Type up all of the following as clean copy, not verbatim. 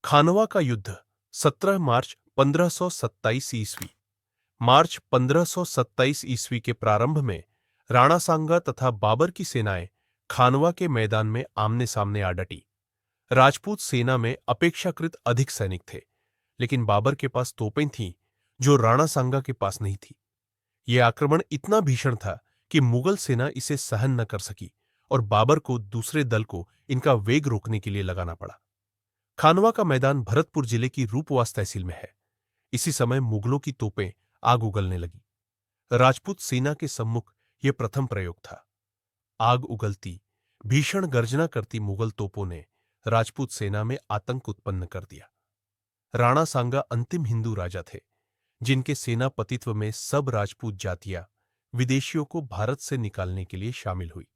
खानवा का युद्ध 17 मार्च 1527 ईस्वी। मार्च 1527 ईस्वी के प्रारंभ में राणा सांगा तथा बाबर की सेनाएं खानवा के मैदान में आमने सामने आ डटी। राजपूत सेना में अपेक्षाकृत अधिक सैनिक थे, लेकिन बाबर के पास तोपें थीं जो राणा सांगा के पास नहीं थी। यह आक्रमण इतना भीषण था कि मुगल सेना इसे सहन न कर सकी और बाबर को दूसरे दल को इनका वेग रोकने के लिए लगाना पड़ा। खानवा का मैदान भरतपुर जिले की रूपवास तहसील में है। इसी समय मुगलों की तोपें आग उगलने लगी। राजपूत सेना के सम्मुख यह प्रथम प्रयोग था। आग उगलती, भीषण गर्जना करती मुगल तोपों ने राजपूत सेना में आतंक उत्पन्न कर दिया। राणा सांगा अंतिम हिंदू राजा थे, जिनके सेनापतित्व में सब राजपूत जातियां विदेशियों को भारत से निकालने के लिए शामिल हुई।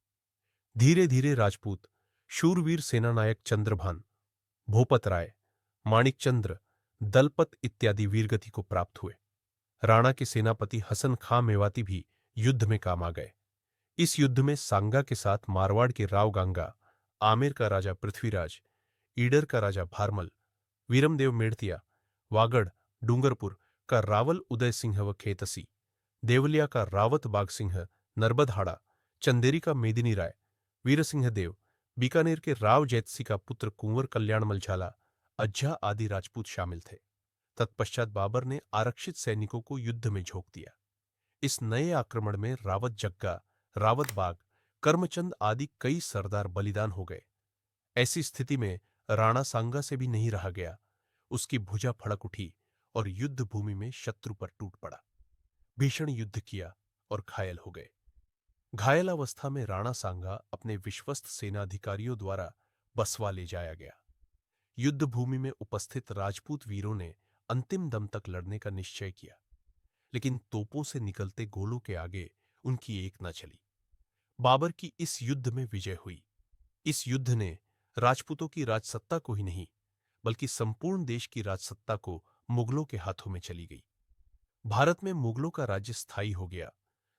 धीरे धीरे राजपूत शूरवीर सेनानायक चंद्रभान, भोपत राय, माणिकचंद्र, दलपत इत्यादि वीरगति को प्राप्त हुए। राणा के सेनापति हसन खां मेवाती भी युद्ध में काम आ गए। इस युद्ध में सांगा के साथ मारवाड़ के राव गांगा, आमेर का राजा पृथ्वीराज, ईडर का राजा भारमल, वीरमदेव मेड़तिया, वागड़, डूंगरपुर का रावल उदय सिंह व खेतसी, देवलिया का रावत बाग सिंह, नर्बदहाड़ा, चंदेरी का मेदिनी राय, वीरसिंह देव, बीकानेर के राव जैतसी का पुत्र कुंवर कल्याणमल झाला, अज्झा आदि राजपूत शामिल थे। तत्पश्चात बाबर ने आरक्षित सैनिकों को युद्ध में झोंक दिया। इस नए आक्रमण में रावत जग्गा, रावत बाग, कर्मचंद आदि कई सरदार बलिदान हो गए। ऐसी स्थिति में राणा सांगा से भी नहीं रहा गया। उसकी भुजा फड़क उठी और युद्ध भूमि में शत्रु पर टूट पड़ा। भीषण युद्ध किया और घायल हो गए। घायल अवस्था में राणा सांगा अपने विश्वस्त सेनाधिकारियों द्वारा बसवा ले जाया गया। युद्ध भूमि में उपस्थित राजपूत वीरों ने अंतिम दम तक लड़ने का निश्चय किया, लेकिन तोपों से निकलते गोलों के आगे उनकी एक न चली। बाबर की इस युद्ध में विजय हुई। इस युद्ध ने राजपूतों की राजसत्ता को ही नहीं, बल्कि संपूर्ण देश की राजसत्ता को मुगलों के हाथों में चली गई। भारत में मुगलों का राज्य स्थायी हो गया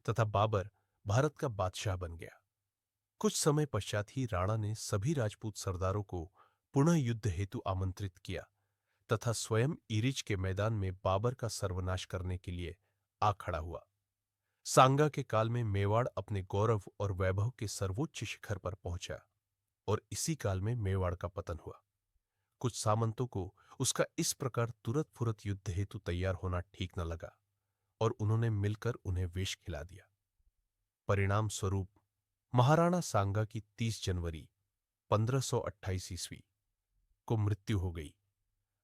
तथा बाबर भारत का बादशाह बन गया। कुछ समय पश्चात ही राणा ने सभी राजपूत सरदारों को पुनः युद्ध हेतु आमंत्रित किया तथा स्वयं इरिच के मैदान में बाबर का सर्वनाश करने के लिए आ खड़ा हुआ। सांगा के काल में मेवाड़ अपने गौरव और वैभव के सर्वोच्च शिखर पर पहुंचा और इसी काल में मेवाड़ का पतन हुआ। कुछ सामंतों को उसका इस प्रकार तुरत फुरत युद्ध हेतु तैयार होना ठीक न लगा और उन्होंने मिलकर उन्हें विष खिला दिया। परिणाम स्वरूप महाराणा सांगा की 30 जनवरी 1528 ईस्वी को मृत्यु हो गई।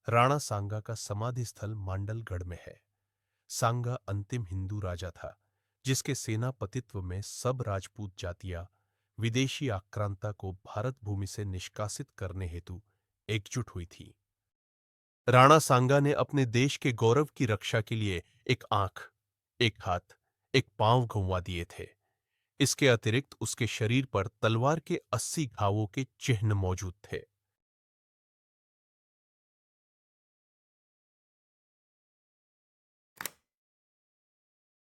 राणा सांगा का समाधि स्थल मांडलगढ़ में है। सांगा अंतिम हिंदू राजा था, जिसके सेनापतित्व में सब राजपूत जातियां विदेशी आक्रांता को भारत भूमि से निष्कासित करने हेतु एकजुट हुई थी। राणा सांगा ने अपने देश के गौरव की रक्षा के लिए एक आंख, एक हाथ, एक पांव गंवा दिए थे। इसके अतिरिक्त उसके शरीर पर तलवार के 80 घावों के चिन्ह मौजूद थे।